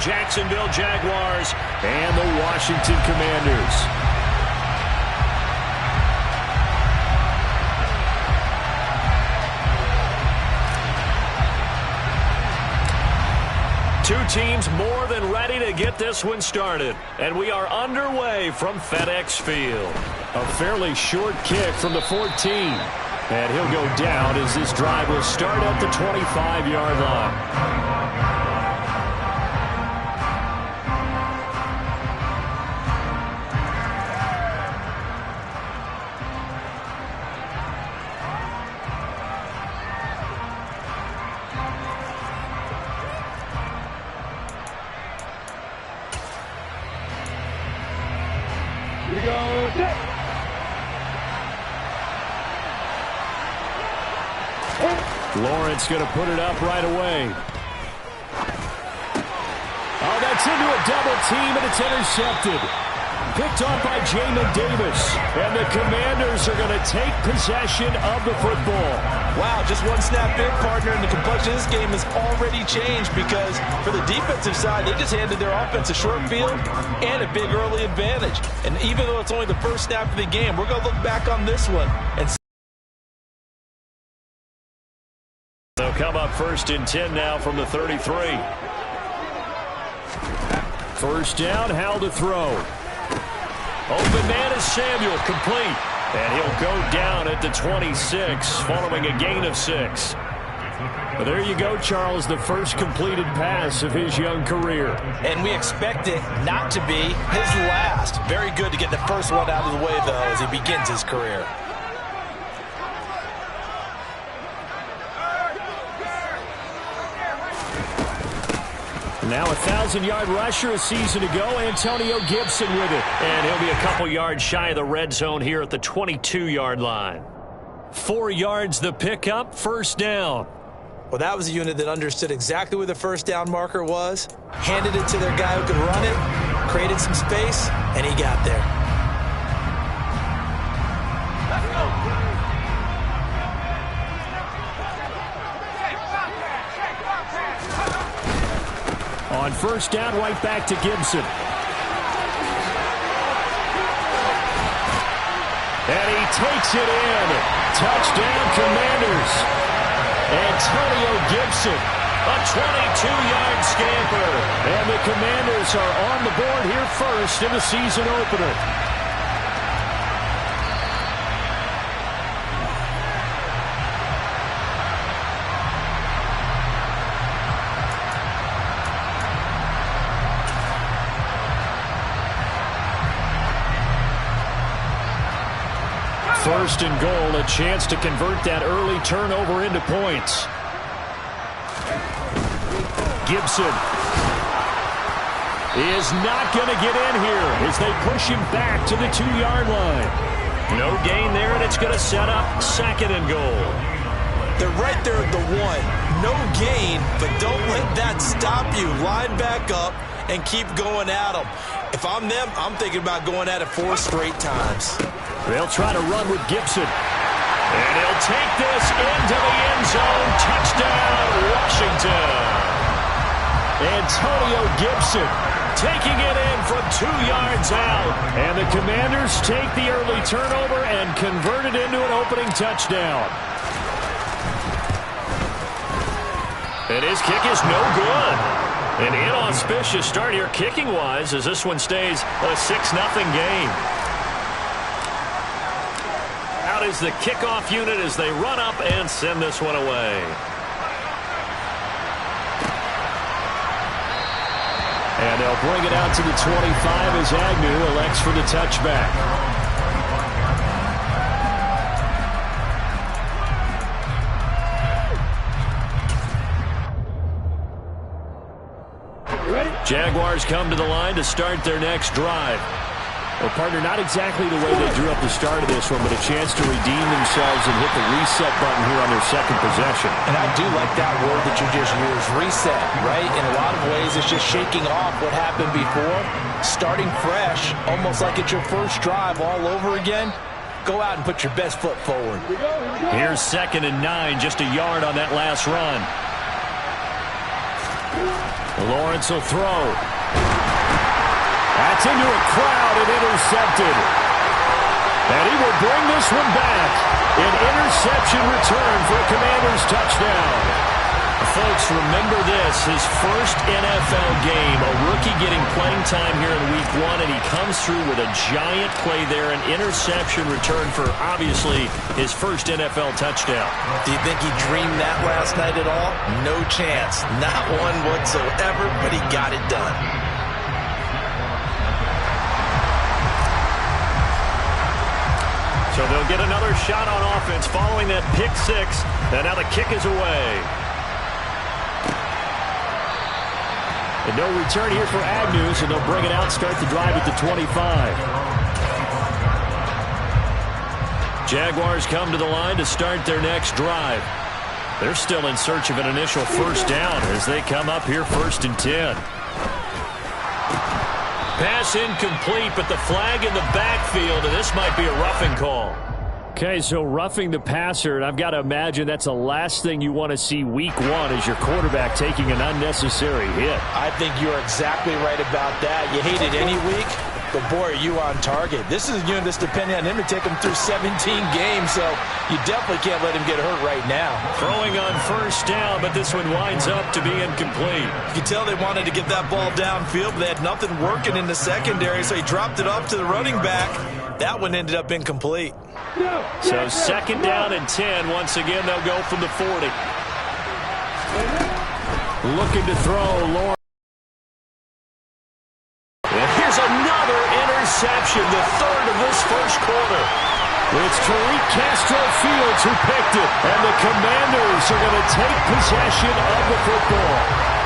Jacksonville Jaguars and the Washington Commanders. Two teams more than ready to get this one started. And we are underway from FedEx Field. A fairly short kick from the 14. And he'll go down as this drive will start at the 25-yard line. Lawrence going to put it up right away. Oh, that's into a double team, and it's intercepted. Picked off by Jamin Davis. And the Commanders are going to take possession of the football. Wow, just one snap in, partner, and the complexion of this game has already changed because for the defensive side, they just handed their offense a short field and a big early advantage. And even though it's only the first snap of the game, we're going to look back on this one and see. They'll come up 1st and 10 now from the 33. First down, Howell to throw. Open man is Samuel, complete. And he'll go down at the 26 following a gain of 6. Well, there you go, Charles, the first completed pass of his young career. And we expect it not to be his last. Very good to get the first one out of the way, though, as he begins his career. Now a 1,000-yard rusher a season ago, Antonio Gibson with it. And he'll be a couple yards shy of the red zone here at the 22-yard line. 4 yards the pickup, first down. Well, that was a unit that understood exactly where the first down marker was, handed it to their guy who could run it, created some space, and he got there. Let's go. On first down, right back to Gibson. And he takes it in. Touchdown, Commanders. Antonio Gibson, a 22-yard scamper. And the Commanders are on the board here first in the season opener. First and goal, a chance to convert that early turnover into points. Gibson is not going to get in here as they push him back to the 2-yard line. No gain there, and it's going to set up 2nd and goal. They're right there at the 1. No gain, but don't let that stop you. Line back up and keep going at them. If I'm them, I'm thinking about going at it 4 straight times. They'll try to run with Gibson. And he'll take this into the end zone. Touchdown, Washington. Antonio Gibson taking it in from 2 yards out. And the Commanders take the early turnover and convert it into an opening touchdown. And his kick is no good. An inauspicious start here kicking-wise as this one stays a 6-0 game. Out is the kickoff unit as they run up and send this one away. And they'll bring it out to the 25 as Agnew elects for the touchback. Jaguars come to the line to start their next drive. Well, partner, not exactly the way they drew up the start of this one, but a chance to redeem themselves and hit the reset button here on their second possession. And I do like that word that you just used, reset, right? In a lot of ways, it's just shaking off what happened before, starting fresh, almost like it's your first drive all over again. Go out and put your best foot forward. Here's 2nd and 9, just a yard on that last run. Lawrence will throw. That's into a crowd and intercepted. And he will bring this one back. An interception return for a Commanders touchdown. Folks, remember this, his first NFL game, a rookie getting playing time here in Week 1, and he comes through with a giant play there, an interception return for, obviously, his first NFL touchdown. Do you think he dreamed that last night at all? No chance. Not one whatsoever, but he got it done. So they'll get another shot on offense following that pick six, and now the kick is away. And no return here for Agnew, so they'll bring it out, start the drive at the 25. Jaguars come to the line to start their next drive. They're still in search of an initial first down as they come up here 1st and 10. Pass incomplete, but the flag in the backfield, and this might be a roughing call. Okay, so roughing the passer, and I've got to imagine that's the last thing you want to see Week 1 as your quarterback taking an unnecessary hit. I think you're exactly right about that. You hate it any week, but boy, are you on target. This is that's depending on him to take him through 17 games, so you definitely can't let him get hurt right now. Throwing on first down, but this one winds up to be incomplete. You can tell they wanted to get that ball downfield, but they had nothing working in the secondary, so he dropped it off to the running back. That one ended up incomplete. So 2nd down and 10. Once again, they'll go from the 40. Looking to throw, Lawrence. And here's another interception, the 3rd of this first quarter. It's Tariq Castro-Fields who picked it, and the Commanders are going to take possession of the football.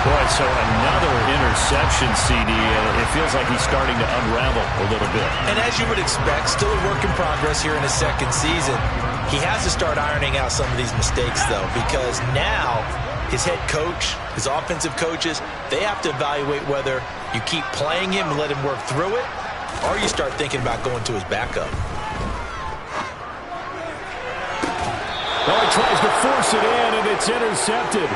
Boy, so another interception, CD, and it feels like he's starting to unravel a little bit. And as you would expect, still a work in progress here in his 2nd season. He has to start ironing out some of these mistakes, though, because now his head coach, his offensive coaches, they have to evaluate whether you keep playing him and let him work through it, or you start thinking about going to his backup. Well, he tries to force it in, and it's intercepted.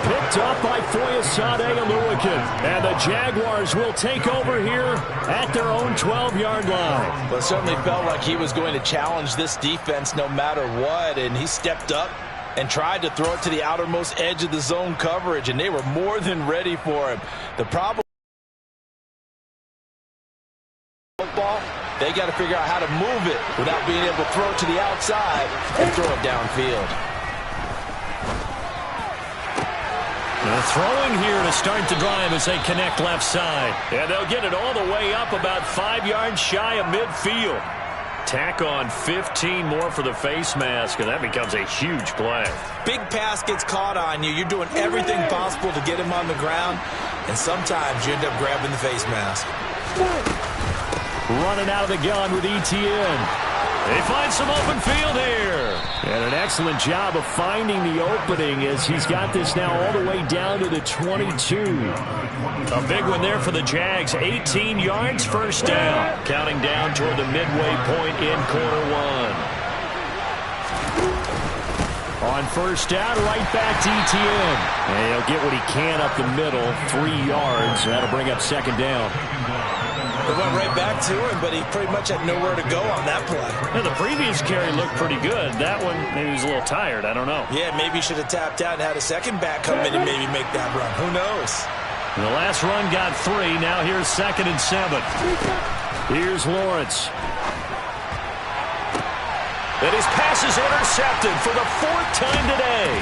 Picked up by Foyesade Oluwakan. And the Jaguars will take over here at their own 12-yard line. Well, it certainly felt like he was going to challenge this defense no matter what, and he stepped up and tried to throw it to the outermost edge of the zone coverage, and they were more than ready for him. The problem football, they got to figure out how to move it without being able to throw it to the outside and throw it downfield. Throwing here to start the drive as they connect left side. And they'll get it all the way up about 5 yards shy of midfield. Tack on 15 more for the face mask, and that becomes a huge play. Big pass gets caught on you. You're doing everything possible to get him on the ground, and sometimes you end up grabbing the face mask. Running out of the gun with Etienne. They find some open field here. And an excellent job of finding the opening as he's got this now all the way down to the 22. A big one there for the Jags. 18 yards, first down. Counting down toward the midway point in quarter 1. On first down, right back to Etienne. And he'll get what he can up the middle, 3 yards. That'll bring up 2nd down. They went right back to him, but he pretty much had nowhere to go on that play. Yeah, the previous carry looked pretty good. That one, maybe he was a little tired. I don't know. Yeah, maybe he should have tapped out and had a second back come in and maybe make that run. Who knows? The last run got 3. Now here's 2nd and 7. Here's Lawrence. And his pass is intercepted for the 4th time today.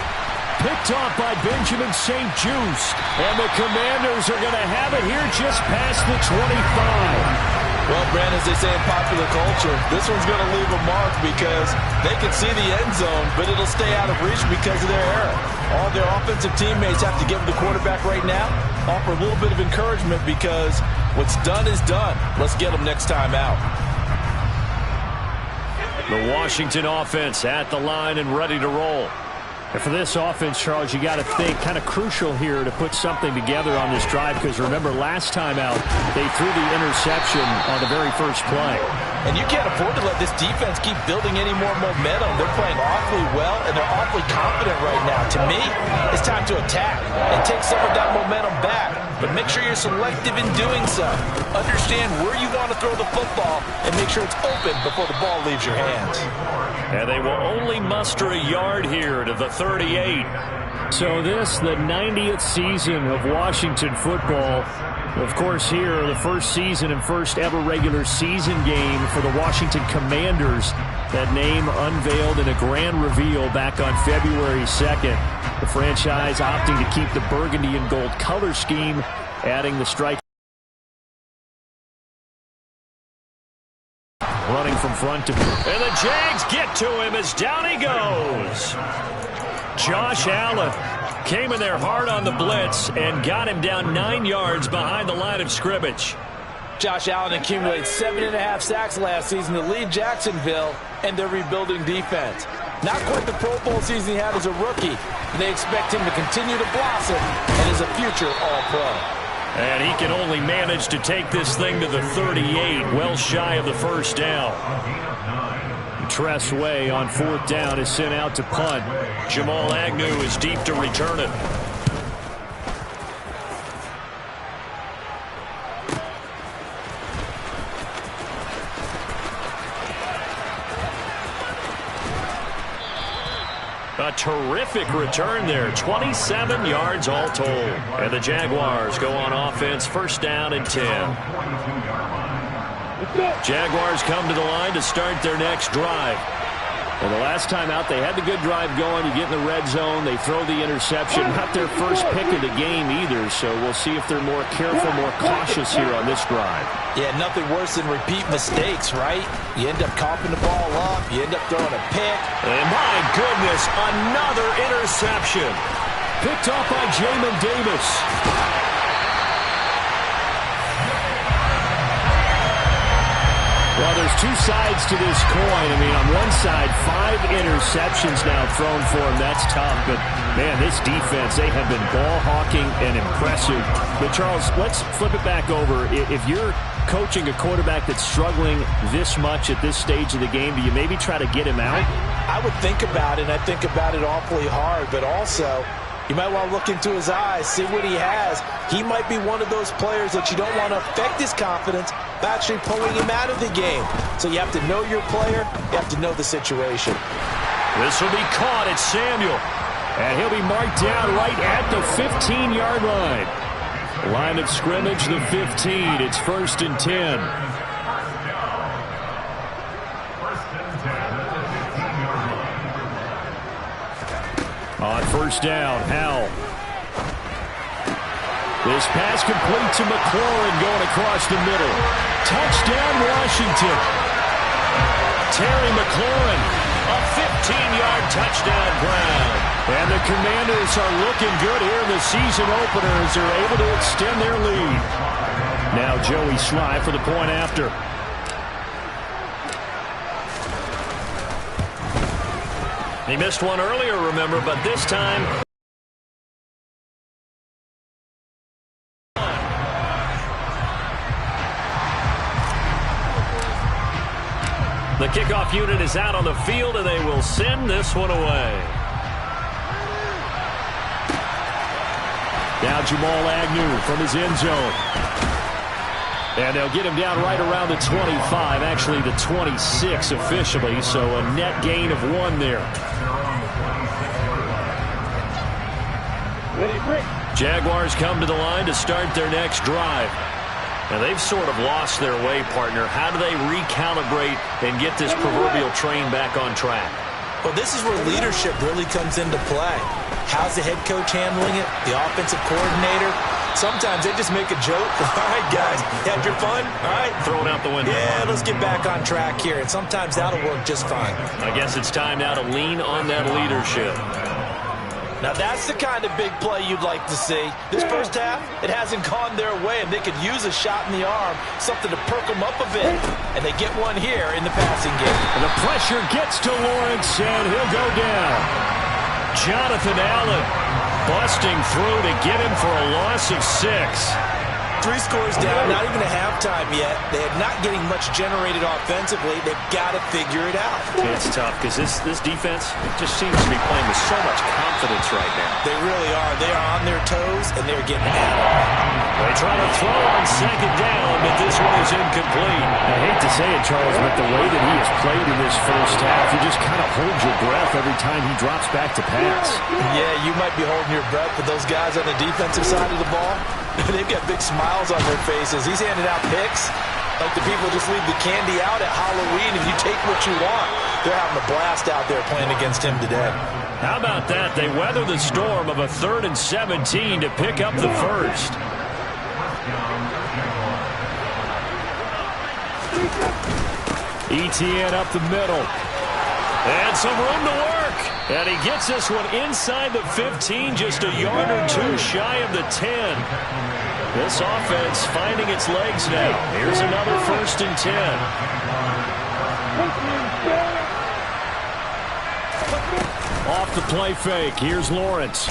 Picked off by Benjamin St-Juste. And the Commanders are going to have it here just past the 25. Well, Brandon, as they say in popular culture, this one's going to leave a mark because they can see the end zone, but it'll stay out of reach because of their error. All their offensive teammates have to give the quarterback right now, offer a little bit of encouragement because what's done is done. Let's get them next time out. The Washington offense at the line and ready to roll. And for this offense, Charles, you got to think kind of crucial here to put something together on this drive because remember last time out, they threw the interception on the very first play. And you can't afford to let this defense keep building any more momentum. They're playing awfully well, and they're awfully confident right now. To me, it's time to attack and take some of that momentum back. But make sure you're selective in doing so. Understand where you want to throw the football and make sure it's open before the ball leaves your hands. And they will only muster a yard here to the 38. So this, the 90th season of Washington football. Of course, here, the first season and first ever regular season game for the Washington Commanders. That name unveiled in a grand reveal back on February 2nd. The franchise opting to keep the burgundy and gold color scheme, adding the stripe. Running from front to... And the Jags get to him as down he goes. Josh Allen came in there hard on the blitz and got him down 9 yards behind the line of scrimmage. Josh Allen accumulated 7.5 sacks last season to lead Jacksonville and their rebuilding defense. Not quite the Pro Bowl season he had as a rookie. They expect him to continue to blossom and is a future All-Pro. And he can only manage to take this thing to the 38, well shy of the first down. Tress Way on 4th down is sent out to punt. Jamal Agnew is deep to return it. A terrific return there. 27 yards all told. And the Jaguars go on offense, 1st down and 10. Jaguars come to the line to start their next drive. Well, the last time out, they had the good drive going. You get in the red zone, they throw the interception. Not their first pick of the game either, so we'll see if they're more careful, more cautious here on this drive. Yeah, nothing worse than repeat mistakes, right? You end up coughing the ball up, you end up throwing a pick. And my goodness, another interception. Picked off by Jamin Davis. Well, there's two sides to this coin. I mean, on one side, 5 interceptions now thrown for him. That's tough. But, man, this defense, they have been ball hawking and impressive. But, Charles, let's flip it back over. If you're coaching a quarterback that's struggling this much at this stage of the game, do you maybe try to get him out? I would think about it, and I think about it awfully hard. But also, you might want to look into his eyes, see what he has. He might be one of those players that you don't want to affect his confidence by actually pulling him out of the game. So you have to know your player. You have to know the situation. This will be caught at Samuel. And he'll be marked down right at the 15-yard line. Line of scrimmage, the 15. It's 1st and 10. On 1st down, Howell. This pass complete to McLaurin going across the middle. Touchdown, Washington. Terry McLaurin, a 15-yard touchdown ground. And the Commanders are looking good here in the season opener as they're able to extend their lead. Now Joey Sly for the point after. He missed one earlier, remember, but this time... The kickoff unit is out on the field, and they will send this one away. Now Jamal Agnew from his end zone. And they'll get him down right around the 25, actually the 26 officially, so a net gain of 1 there. Jaguars come to the line to start their next drive. Now, they've sort of lost their way, partner. How do they recalibrate and get this proverbial train back on track? Well, this is where leadership really comes into play. How's the head coach handling it? The offensive coordinator? Sometimes they just make a joke. All right, guys, had your fun? All right. Throw it out the window. Yeah, let's get back on track here. And sometimes that'll work just fine. I guess it's time now to lean on that leadership. Now, that's the kind of big play you'd like to see. This first half, it hasn't gone their way, and they could use a shot in the arm, something to perk them up a bit. And they get one here in the passing game. And the pressure gets to Lawrence, and he'll go down. Jonathan Allen busting through to get him for a loss of 6. 3 3 scores down, not even a halftime yet. They're not getting much generated offensively. They've got to figure it out. It's tough because this defense just seems to be playing with so much confidence right now. They really are. They are on their toes, and they're getting at it. They try to throw on 2nd down, but this one is incomplete. I hate to say it, Charles, but the way that he has played in this first half, you just kind of hold your breath every time he drops back to pass. Yeah, you might be holding your breath, but those guys on the defensive side of the ball, they've got big smiles on their faces. He's handing out picks like the people just leave the candy out at Halloween, and you take what you want. They're having a blast out there playing against him today. How about that? They weather the storm of a 3rd and 17 to pick up the first. Etienne up the middle. And some room to work. And he gets this one inside the 15, just a yard or 2 shy of the 10. This offense finding its legs now. Here's another 1st and 10. Off the play fake. Here's Lawrence.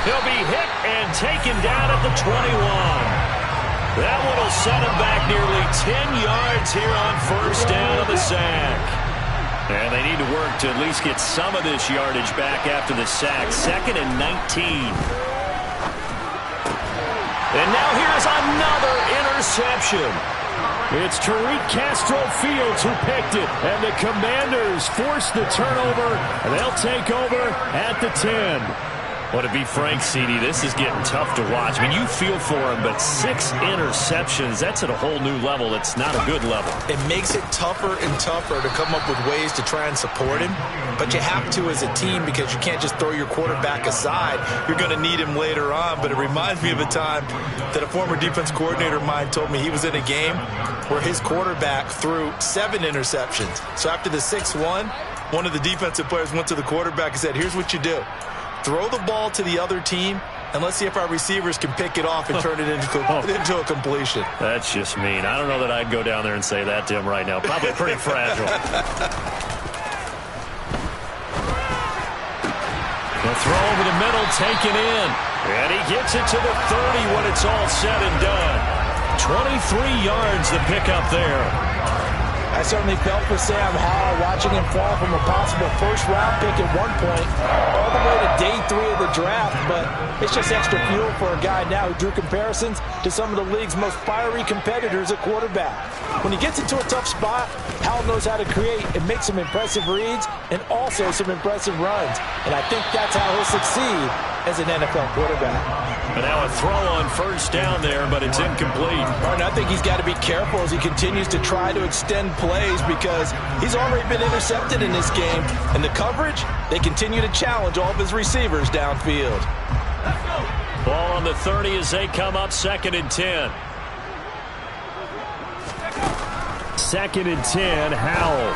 He'll be hit and taken down at the 21. That one will set him back nearly 10 yards here on 1st down of the sack. And they need to work to at least get some of this yardage back after the sack. 2nd and 19. And now here's another interception. It's Tariq Castro-Fields who picked it. And the Commanders force the turnover. And they'll take over at the 10. Well, to be frank, CD, this is getting tough to watch. I mean, you feel for him, but 6 interceptions, that's at a whole new level. It's not a good level. It makes it tougher and tougher to come up with ways to try and support him. But you have to as a team because you can't just throw your quarterback aside. You're going to need him later on. But it reminds me of a time that a former defense coordinator of mine told me he was in a game where his quarterback threw 7 interceptions. So after the 6-1, one of the defensive players went to the quarterback and said, here's what you do. Throw the ball to the other team, and let's see if our receivers can pick it off and turn it into a completion. That's just mean. I don't know that I'd go down there and say that to him right now. Probably pretty fragile. The throw over the middle, taken in. And he gets it to the 30 when it's all said and done. 23 yards the pickup there. I certainly felt for Sam Howell watching him fall from a possible first-round pick at one point all the way to day 3 of the draft, but it's just extra fuel for a guy now who drew comparisons to some of the league's most fiery competitors at quarterback. When he gets into a tough spot, Howell knows how to create and make some impressive reads and also some impressive runs, and I think that's how he'll succeed as an NFL quarterback. And now a throw on 1st down there, but it's incomplete. And I think he's got to be careful as he continues to try to extend plays because he's already been intercepted in this game. And the coverage, they continue to challenge all of his receivers downfield. Ball on the 30 as they come up 2nd and 10. 2nd and 10, Howell.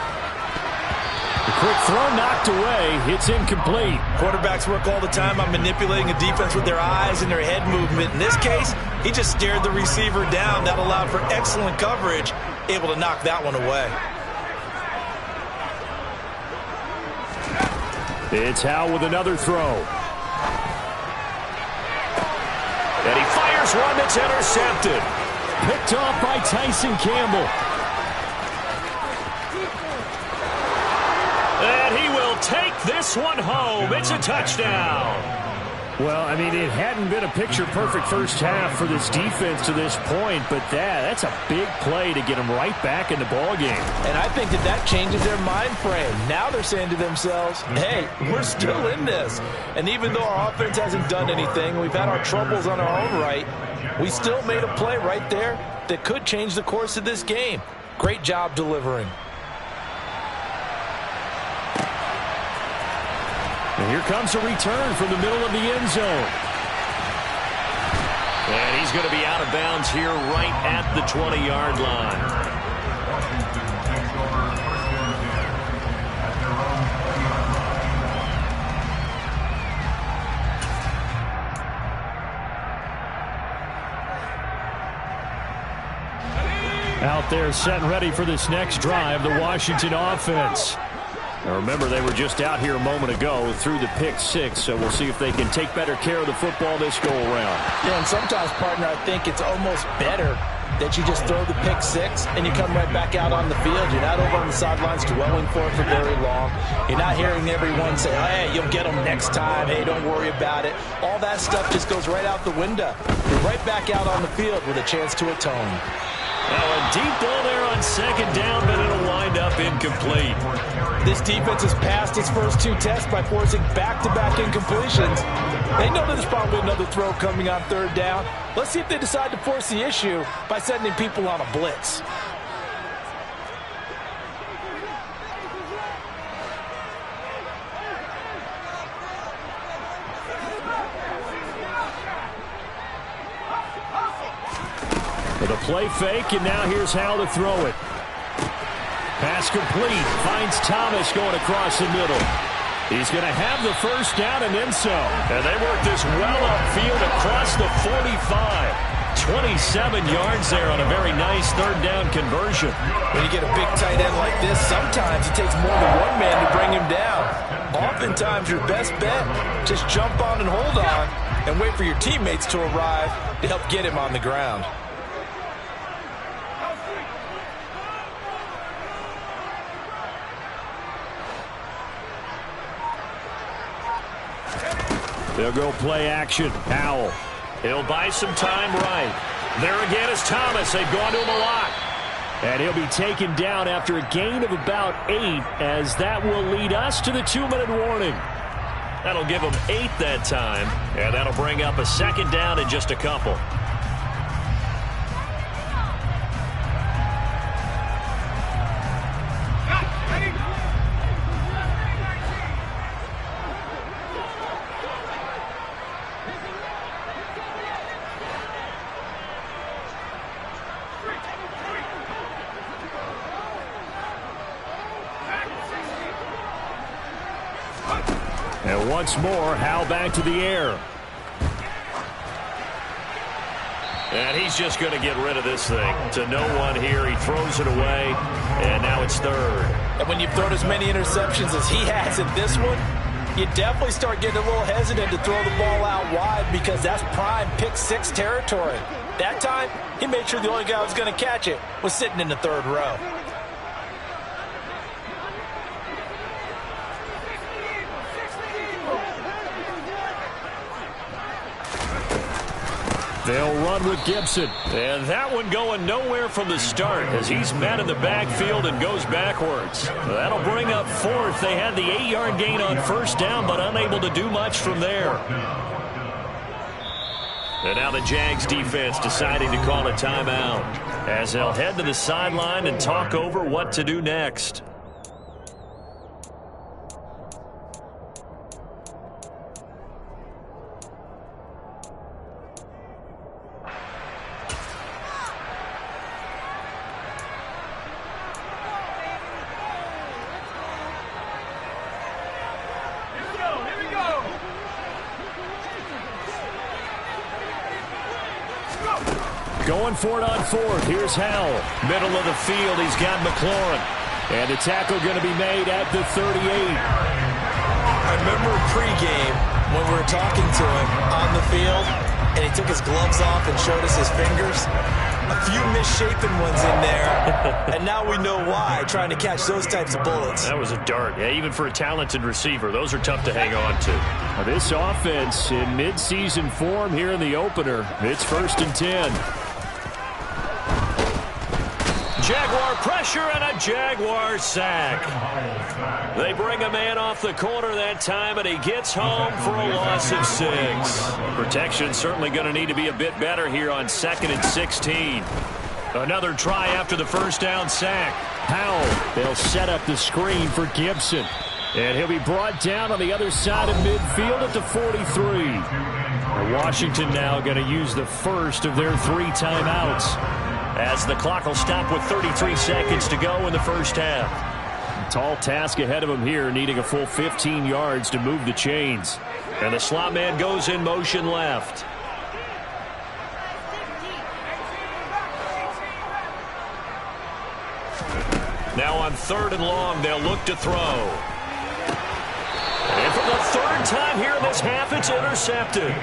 The quick throw knocked away. It's incomplete. Quarterbacks work all the time on manipulating a defense with their eyes and their head movement. In this case, he just stared the receiver down. That allowed for excellent coverage, able to knock that one away. It's Howell with another throw. And he fires one that's intercepted. Picked off by Tyson Campbell. And he will take this one home. It's a touchdown. Well, I mean, it hadn't been a picture-perfect first half for this defense to this point, but that's a big play to get them right back in the ballgame. And I think that changes their mind frame. Now they're saying to themselves, hey, we're still in this. And even though our offense hasn't done anything, we've had our troubles on our own right, we still made a play right there that could change the course of this game. Great job delivering. And here comes a return from the middle of the end zone. And he's going to be out of bounds here right at the 20-yard line. Out there set and ready for this next drive, the Washington offense. Now remember, they were just out here a moment ago through the pick six, so we'll see if they can take better care of the football this go-around. Yeah, and sometimes, partner, I think it's almost better that you just throw the pick six and you come right back out on the field. You're not over on the sidelines dwelling for it for very long. You're not hearing everyone say, hey, you'll get them next time. Hey, don't worry about it. All that stuff just goes right out the window. You're right back out on the field with a chance to atone. Now a deep ball there on second down, but it'll wind up incomplete. This defense has passed its first two tests by forcing back-to-back incompletions. They know there's probably another throw coming on third down. Let's see if they decide to force the issue by sending people on a blitz. With a play fake, and now here's how to throw it. Pass complete. Finds Thomas going across the middle. He's going to have the first down and then some. And they work this well upfield across the 45. 27 yards there on a very nice third down conversion. When you get a big tight end like this, sometimes it takes more than one man to bring him down. Oftentimes, your best bet, just jump on and hold on and wait for your teammates to arrive to help get him on the ground. They'll go play action. Howell. He'll buy some time right. There again is Thomas. They've gone to him a lot. And he'll be taken down after a gain of about 8, as that will lead us to the 2-minute warning. That'll give them 8 that time, and that'll bring up a second down in just a couple. And once more, Howell back to the air. And he's just going to get rid of this thing. To no one here. He throws it away, and now it's third. And when you've thrown as many interceptions as he has in this one, you definitely start getting a little hesitant to throw the ball out wide, because that's prime pick six territory. That time, he made sure the only guy who was going to catch it was sitting in the third row. They'll run with Gibson. And that one going nowhere from the start as he's met in the backfield and goes backwards. That'll bring up fourth. They had the 8-yard gain on first down, but unable to do much from there. And now the Jags defense deciding to call a timeout as they'll head to the sideline and talk over what to do next. Going for it on fourth. Here's Howell. Middle of the field, he's got McLaurin. And the tackle going to be made at the 38. I remember pregame when we were talking to him on the field, and he took his gloves off and showed us his fingers. A few misshapen ones in there, and now we know why, trying to catch those types of bullets. That was a dart. Yeah, even for a talented receiver, those are tough to hang on to. Now this offense in mid-season form here in the opener. It's 1st and 10. Jaguar pressure and a Jaguar sack. They bring a man off the corner that time, and he gets home for a loss of 6. Protection certainly going to need to be a bit better here on 2nd and 16. Another try after the first down sack. Howell, they'll set up the screen for Gibson. And he'll be brought down on the other side of midfield at the 43. And Washington now going to use the first of their 3 timeouts, as the clock will stop with 33 seconds to go in the first half. Tall task ahead of him here, needing a full 15 yards to move the chains. And the slot man goes in motion left. Now on 3rd and long, they'll look to throw. For the third time here in this half, it's intercepted.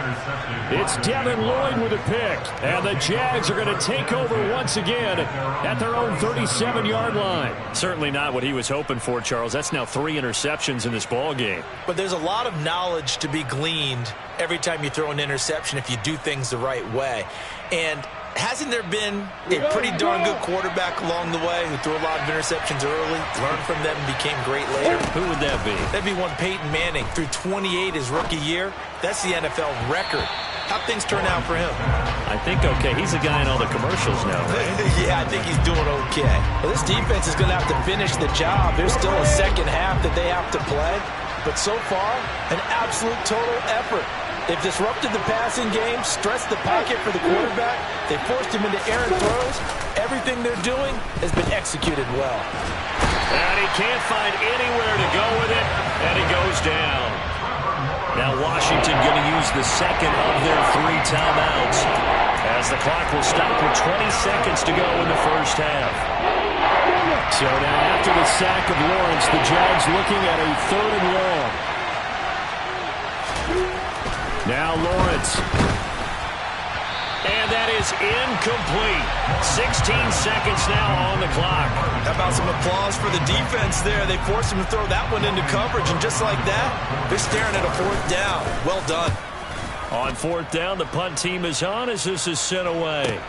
It's Devin Lloyd with a pick. And the Jags are going to take over once again at their own 37-yard line. Certainly not what he was hoping for, Charles. That's now 3 interceptions in this ball game. But there's a lot of knowledge to be gleaned every time you throw an interception if you do things the right way. And hasn't there been a pretty darn good quarterback along the way who threw a lot of interceptions early, learned from them, and became great later? Who would that be? That'd be one Peyton Manning. Threw 28 his rookie year. That's the NFL record. How'd things turn out for him? I think okay. He's a guy in all the commercials now, right? Yeah, I think he's doing okay. Well, this defense is going to have to finish the job. There's still a second half that they have to play. But so far, an absolute total effort. They've disrupted the passing game, stressed the pocket for the quarterback. They forced him into errant throws. Everything they're doing has been executed well. And he can't find anywhere to go with it, and he goes down. Now Washington going to use the second of their 3 timeouts as the clock will stop with 20 seconds to go in the first half. So now after the sack of Lawrence, the Jags looking at a 3rd and long. Now Lawrence. And that is incomplete. 16 seconds now on the clock. How about some applause for the defense there? They forced him to throw that one into coverage, and just like that, they're staring at a 4th down. Well done. On 4th down, the punt team is on as this is sent away.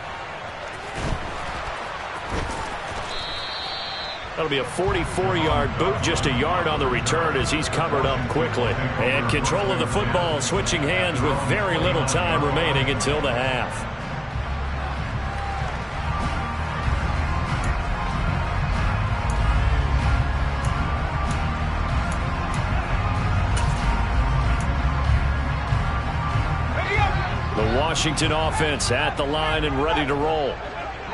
That'll be a 44-yard boot, just a yard on the return as he's covered up quickly. And control of the football switching hands with very little time remaining until the half. The Washington offense at the line and ready to roll.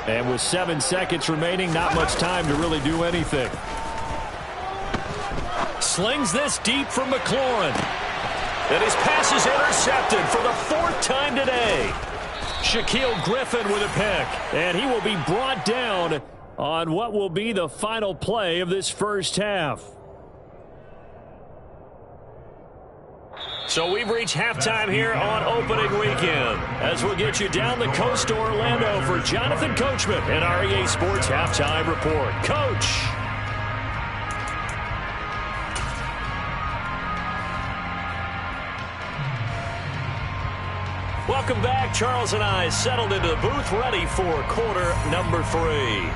And with 7 seconds remaining, not much time to really do anything. Slings this deep from McLaurin. And his pass is intercepted for the 4th time today. Shaquill Griffin with a pick. And he will be brought down on what will be the final play of this first half. So we've reached halftime here on opening weekend. As we'll get you down the coast to Orlando for Jonathan Coachman and our EA Sports Halftime Report. Coach. Welcome back. Charles and I settled into the booth ready for quarter number 3.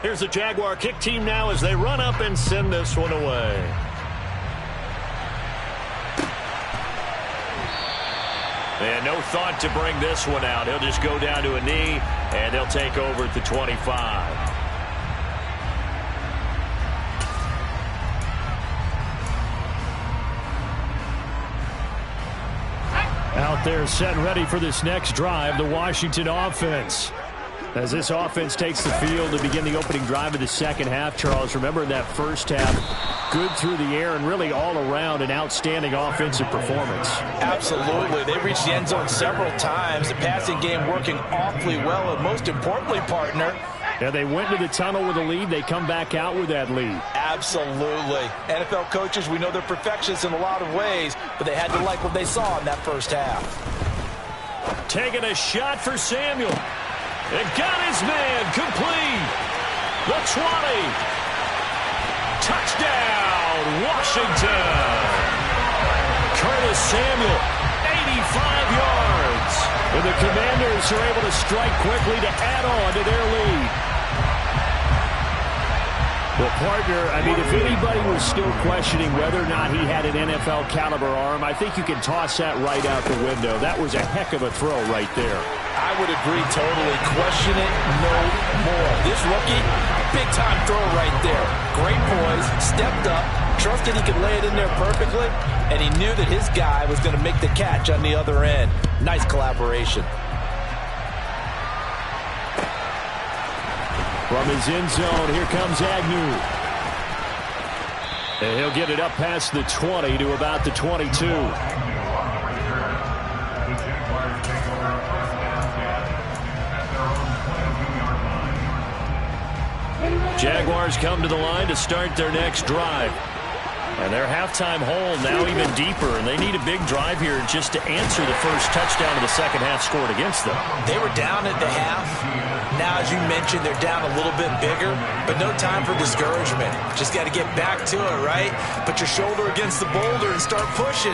Here's the Jaguar kick team now as they run up and send this one away. And no thought to bring this one out. He'll just go down to a knee, and they'll take over at the 25. Out there set and ready for this next drive, the Washington offense. As this offense takes the field to begin the opening drive of the second half, Charles, remember in that first half, good through the air and really all around an outstanding offensive performance. Absolutely. They reached the end zone several times. The passing game working awfully well, and most importantly, partner, yeah, they went to the tunnel with a lead. They come back out with that lead. Absolutely. NFL coaches, we know they're perfectionists in a lot of ways, but they had to like what they saw in that first half. Taking a shot for Samuel. And got his man complete. The 20. Touchdown, Washington. Curtis Samuel, 85 yards. And the Commanders are able to strike quickly to add on to their lead. Well, partner, I mean, if anybody was still questioning whether or not he had an NFL caliber arm, I think you can toss that right out the window. That was a heck of a throw right there. I would agree totally. Question it no more. This rookie, big-time throw right there. Great poise, stepped up, trusted he could lay it in there perfectly, and he knew that his guy was going to make the catch on the other end. Nice collaboration. From his end zone, here comes Agnew. And he'll get it up past the 20 to about the 22. Jaguars come to the line to start their next drive. And their halftime hole now even deeper, and they need a big drive here just to answer the first touchdown of the second half scored against them. They were down at the half. Now, as you mentioned, they're down a little bit bigger, but no time for discouragement. Just got to get back to it, right? Put your shoulder against the boulder and start pushing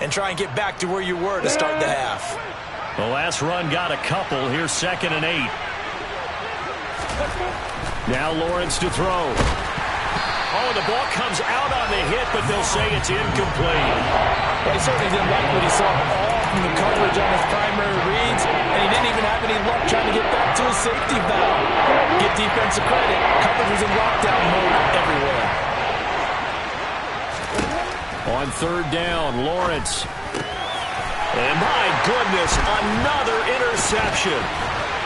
and try and get back to where you were to start the half. The last run got a couple. Here's 2nd and 8. Now Lawrence to throw. Oh, the ball comes out on the hit, but they'll say it's incomplete. Well, he certainly didn't like what he saw all from the coverage on his primary reads, and he didn't even have any luck trying to get back to his safety valve. Give defensive credit. Coverage was in lockdown mode everywhere. On 3rd down, Lawrence. And my goodness, another interception.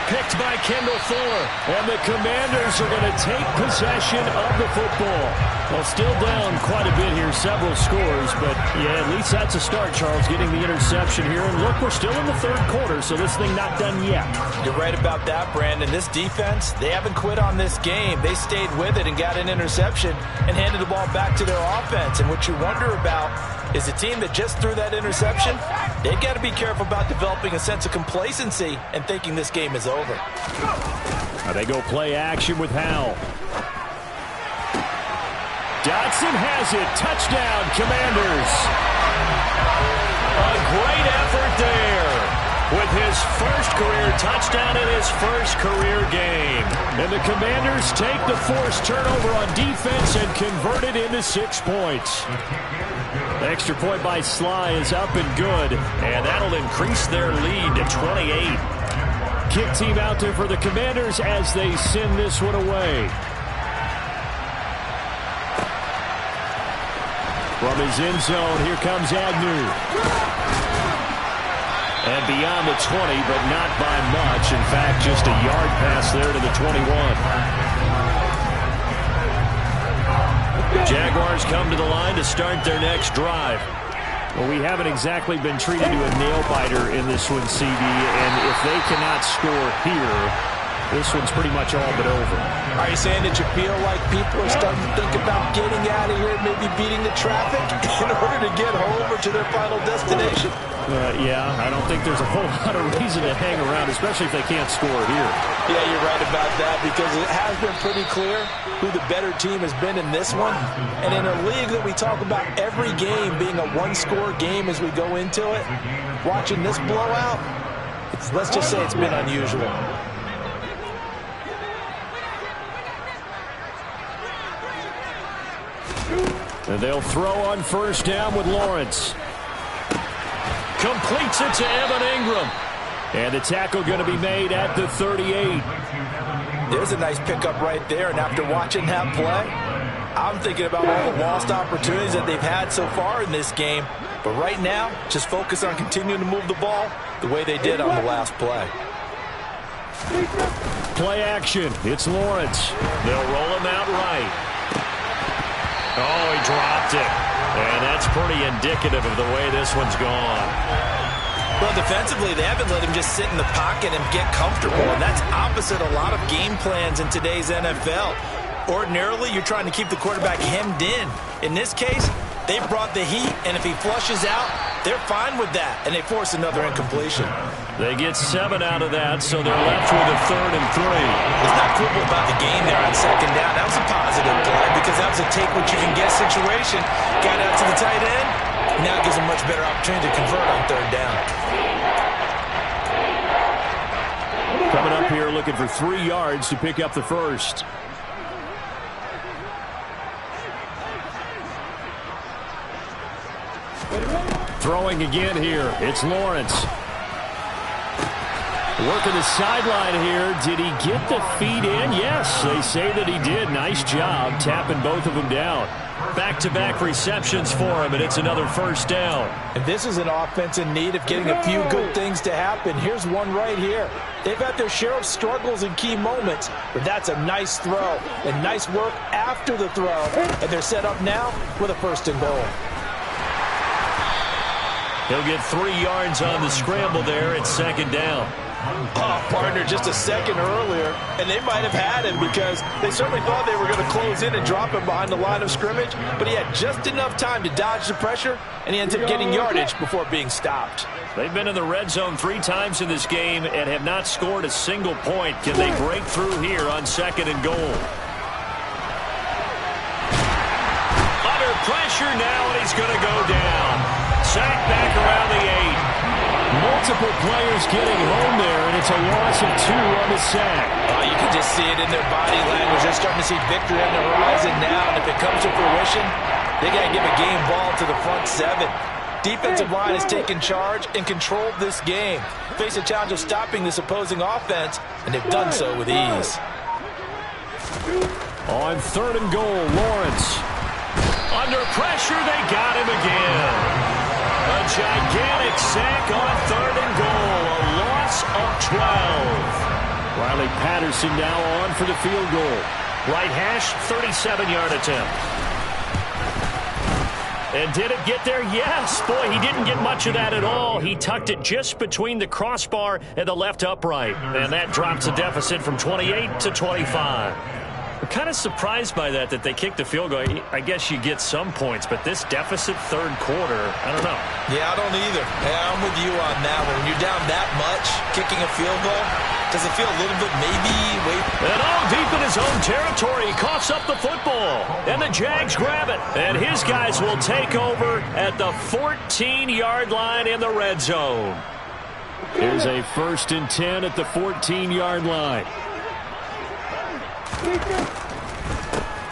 Picked by Kendall Fuller. And the Commanders are going to take possession of the football. Well, still down quite a bit here, several scores. But, yeah, at least that's a start, Charles, getting the interception here. And look, we're still in the 3rd quarter, so this thing not done yet. You're right about that, Brandon. This defense, they haven't quit on this game. They stayed with it and got an interception and handed the ball back to their offense. And what you wonder about is the team that just threw that interception, they've got to be careful about developing a sense of complacency and thinking this game is over. Now they go play action with Howell. Dotson has it. Touchdown, Commanders. A great effort there with his first career touchdown in his first career game. And the Commanders take the forced turnover on defense and convert it into 6 points. The extra point by Sly is up and good, and that'll increase their lead to 28. Kick team out there for the Commanders as they send this one away. From his end zone, here comes Agnew. And beyond the 20, but not by much. In fact, just a yard pass there to the 21. Jaguars come to the line to start their next drive. Well, we haven't exactly been treated to a nail-biter in this one, CD, and if they cannot score here, this one's pretty much all but over. Are you saying that you feel like people are starting to think about getting out of here, maybe beating the traffic in order to get home or to their final destination? Yeah, I don't think there's a whole lot of reason to hang around, especially if they can't score here. Yeah, you're right about that, because it has been pretty clear who the better team has been in this one. And in a league that we talk about every game being a one-score game as we go into it, watching this blowout, let's just say it's been unusual. And they'll throw on 1st down with Lawrence. Completes it to Evan Ingram. And the tackle going to be made at the 38. There's a nice pickup right there, and after watching that play, I'm thinking about all the lost opportunities that they've had so far in this game. But right now, just focus on continuing to move the ball the way they did on the last play. Play action. It's Lawrence. They'll roll him out right. Oh, he dropped it. And that's pretty indicative of the way this one's gone. Well, defensively, they haven't let him just sit in the pocket and get comfortable, and that's opposite a lot of game plans in today's NFL. Ordinarily, you're trying to keep the quarterback hemmed in. In this case, they brought the heat, and if he flushes out, they're fine with that, and they force another incompletion. They get 7 out of that, so they're left with a 3rd and 3. Let's not quibble about the game there on 2nd down. That was a positive play because that was a take-what-you-can-get situation. Got out to the tight end. Now it gives them much better opportunity to convert on 3rd down. Coming up here looking for 3 yards to pick up the first. Throwing again here. It's Lawrence. Working the sideline here. Did he get the feet in? Yes, they say that he did. Nice job tapping both of them down. Back-to-back receptions for him, and it's another 1st down. And this is an offense in need of getting a few good things to happen. Here's one right here. They've had their share of struggles in key moments, but that's a nice throw and nice work after the throw. And they're set up now with a 1st and goal. He'll get 3 yards on the scramble there at 2nd down. Oh, partner, just a second earlier, and they might have had him because they certainly thought they were going to close in and drop him behind the line of scrimmage, but he had just enough time to dodge the pressure, and he ends up getting yardage before being stopped. They've been in the red zone 3 times in this game and have not scored a single point. Can they break through here on 2nd and goal? Under pressure now, and he's going to go down. Sacked back around the 8. Multiple players getting home there, and it's a loss of 2 on the sack. You can just see it in their body language. They're starting to see victory on the horizon now, and if it comes to fruition, they got to give a game ball to the front 7. Defensive line has taken charge and controlled this game. Face a challenge of stopping this opposing offense, and they've done so with ease. On 3rd and goal, Lawrence. Under pressure, they got him again. A gigantic sack on 3rd and goal. A loss of 12. Riley Patterson now on for the field goal. Right hash, 37-yard attempt. And did it get there? Yes. Boy, he didn't get much of that at all. He tucked it just between the crossbar and the left upright. And that drops the deficit from 28 to 25. I'm kind of surprised by that they kicked the field goal. I guess you get some points, but this deficit 3rd quarter, I don't know. Yeah, I don't either. Yeah, I'm with you on that one. When you're down that much, kicking a field goal, does it feel a little bit maybe? And all deep in his own territory, he coughs up the football. And the Jags grab it. And his guys will take over at the 14-yard line in the red zone. Here's a 1st and 10 at the 14-yard line.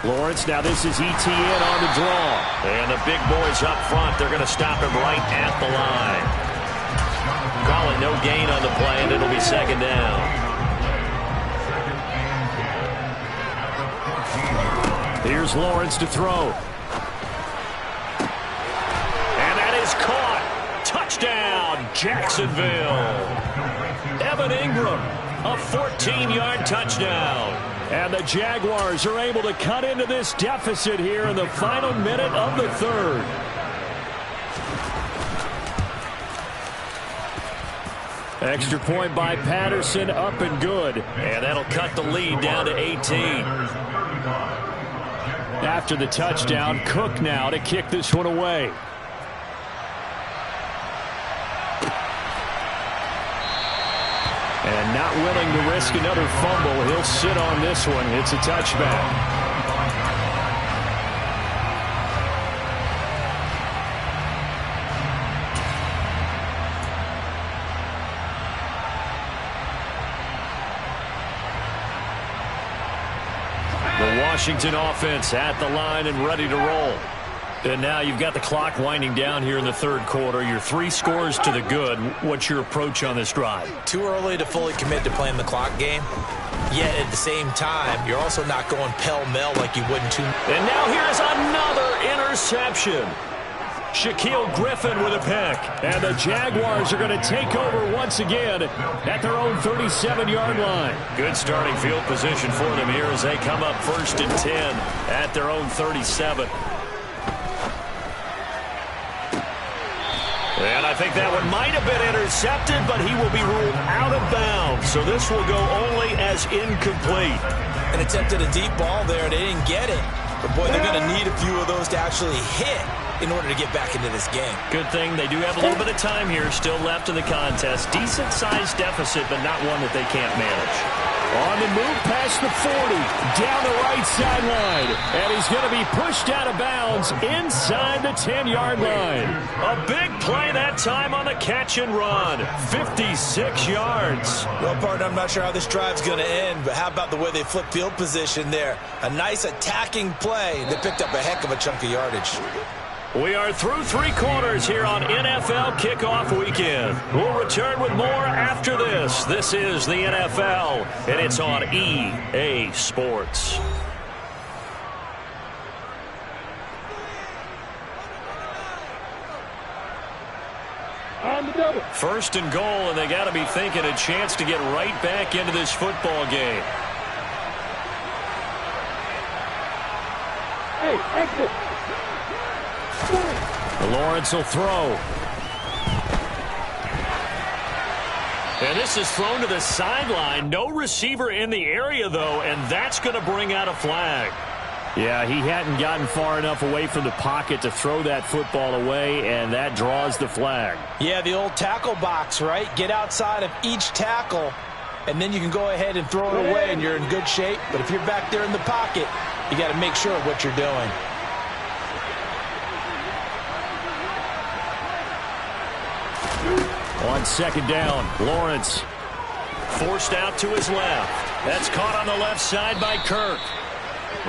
Lawrence, now this is ETN on the draw. And the big boys up front, they're going to stop him right at the line. Call it no gain on the play, and it'll be 2nd down. Here's Lawrence to throw. And that is caught. Touchdown, Jacksonville. Evan Ingram, a 14-yard touchdown. And the Jaguars are able to cut into this deficit here in the final minute of the 3rd. Extra point by Patterson, up and good. And that'll cut the lead down to 18. After the touchdown, Cook now to kick this one away. And not willing to risk another fumble, he'll sit on this one. It's a touchback. The Washington offense at the line and ready to roll. And now you've got the clock winding down here in the 3rd quarter. You're 3 scores to the good. What's your approach on this drive? Too early to fully commit to playing the clock game. Yet at the same time, you're also not going pell-mell like you would in 2. And now here's another interception. Shaquille Griffin with a pick. And the Jaguars are going to take over once again at their own 37-yard line. Good starting field position for them here as they come up 1st and 10 at their own 37. And I think that one might have been intercepted, but he will be ruled out of bounds. So this will go only as incomplete. And attempted a deep ball there, and they didn't get it. But, boy, they're going to need a few of those to actually hit in order to get back into this game. Good thing they do have a little bit of time here still left in the contest. Decent-sized deficit, but not one that they can't manage. On the move past the 40, down the right sideline. And he's going to be pushed out of bounds inside the 10-yard line. A big play that time on the catch and run. 56 yards. Well, partner, I'm not sure how this drive's going to end, but how about the way they flip field position there? A nice attacking play that picked up a heck of a chunk of yardage. We are through 3 quarters here on NFL Kickoff Weekend. We'll return with more after this. This is the NFL, and it's on EA Sports. On the double. 1st and goal, and they got to be thinking a chance to get right back into this football game. Hey, exit. Lawrence will throw. And this is thrown to the sideline. No receiver in the area, though, and that's going to bring out a flag. Yeah, he hadn't gotten far enough away from the pocket to throw that football away, and that draws the flag. Yeah, the old tackle box, right? Get outside of each tackle, and then you can go ahead and throw it away, and you're in good shape. But if you're back there in the pocket, you got to make sure of what you're doing. On second down, Lawrence. Forced out to his left. That's caught on the left side by Kirk.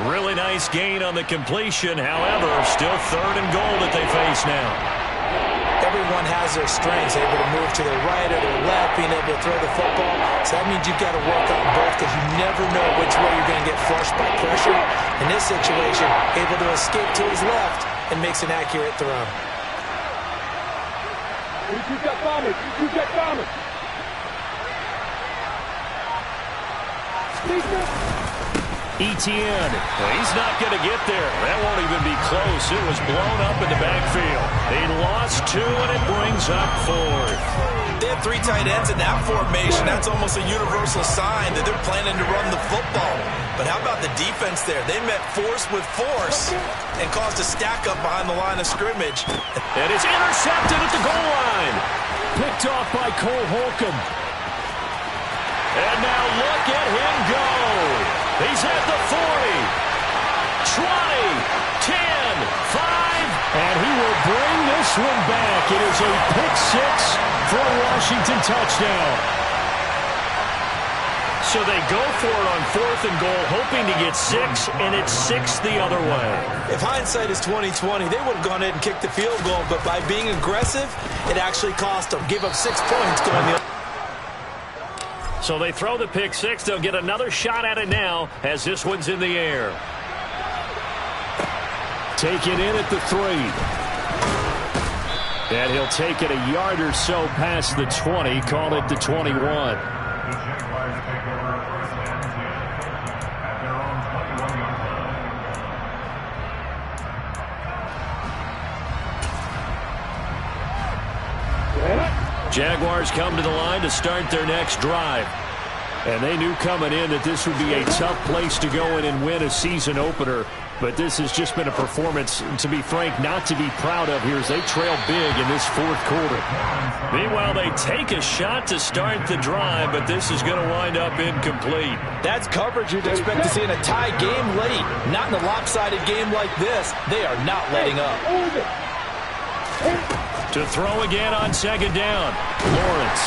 Really nice gain on the completion. However, still 3rd and goal that they face now. Everyone has their strengths, able to move to their right or their left, being able to throw the football. So that means you've got to work on both because you never know which way you're going to get flushed by pressure. In this situation, able to escape to his left and makes an accurate throw. You got bombers. You got bombers. Etienne. Well, he's not going to get there. That won't even be close. It was blown up in the backfield. They lost 2, and it brings up 4th. They have 3 tight ends in that formation. That's almost a universal sign that they're planning to run the football. But how about the defense there? They met force with force and caused a stack up behind the line of scrimmage. And it's intercepted at the goal line. Picked off by Cole Holcomb. And now look at him go. He's at the 40, 20, 10, 5. And he will bring this one back. It is a pick 6 for a Washington touchdown. So they go for it on 4th and goal, hoping to get 6, and it's 6 the other way. If hindsight is 20/20, they would have gone ahead and kicked the field goal, but by being aggressive, it actually cost them. Give up 6 points going the other. So they throw the pick 6. They'll get another shot at it now as this one's in the air. Take it in at the 3. And he'll take it a yard or so past the 20, call it the 21. Jaguars come to the line to start their next drive. And they knew coming in that this would be a tough place to go in and win a season opener. But this has just been a performance, to be frank, not to be proud of here as they trail big in this 4th quarter. Meanwhile, they take a shot to start the drive, but this is going to wind up incomplete. That's coverage you'd expect to see in a tie game late. Not in a lopsided game like this. They are not letting up. To throw again on second down. Lawrence.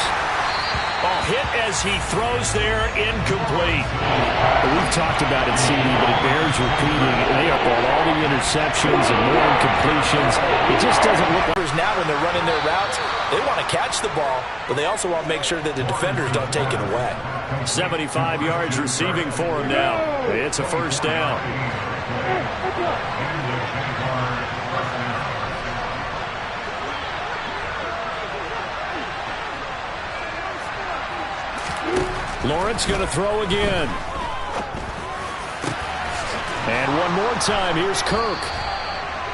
Hit as he throws there, incomplete. We've talked about it, CD, but it bears repeating. They up on all the interceptions and more incompletions. It just doesn't look like... Now when they're running their routes, they want to catch the ball, but they also want to make sure that the defenders don't take it away. 75 yards receiving for him now. It's a first down. Lawrence going to throw again. And one more time, here's Kirk.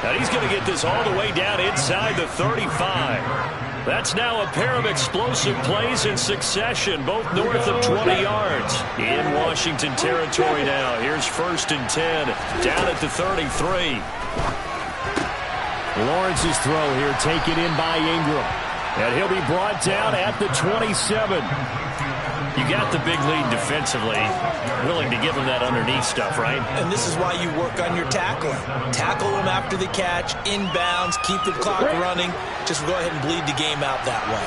And he's going to get this all the way down inside the 35. That's now a pair of explosive plays in succession, both north of 20 yards. In Washington territory now. Here's 1st and 10, down at the 33. Lawrence's throw here taken in by Ingram. And he'll be brought down at the 27. You got the big lead defensively, willing to give them that underneath stuff, right? And this is why you work on your tackling. Tackle them after the catch, inbounds, keep the clock running. Just go ahead and bleed the game out that way.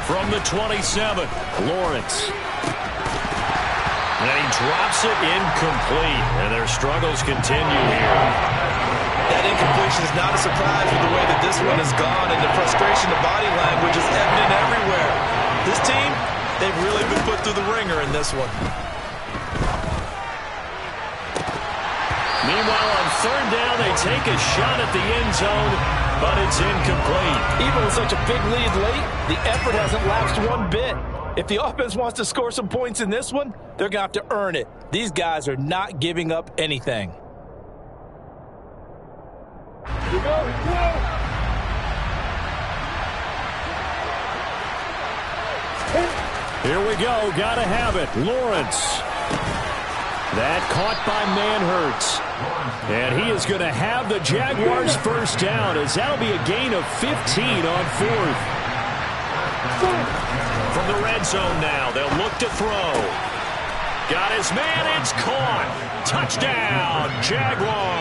From the 27, Lawrence. And he drops it incomplete, and their struggles continue here. That incompletion is not a surprise with the way that this one has gone, and the frustration, the body language is evident everywhere. This team, they've really been put through the ringer in this one. Meanwhile, on 3rd down, they take a shot at the end zone, but it's incomplete. Even with such a big lead late, the effort hasn't lapsed one bit. If the offense wants to score some points in this one, they're going to have to earn it. These guys are not giving up anything. Here we go. Got to have it. Lawrence. That caught by Manhertz. And he is going to have the Jaguars first down, as that'll be a gain of 15 on fourth. From the red zone now, they'll look to throw. Got his man. It's caught. Touchdown, Jaguars.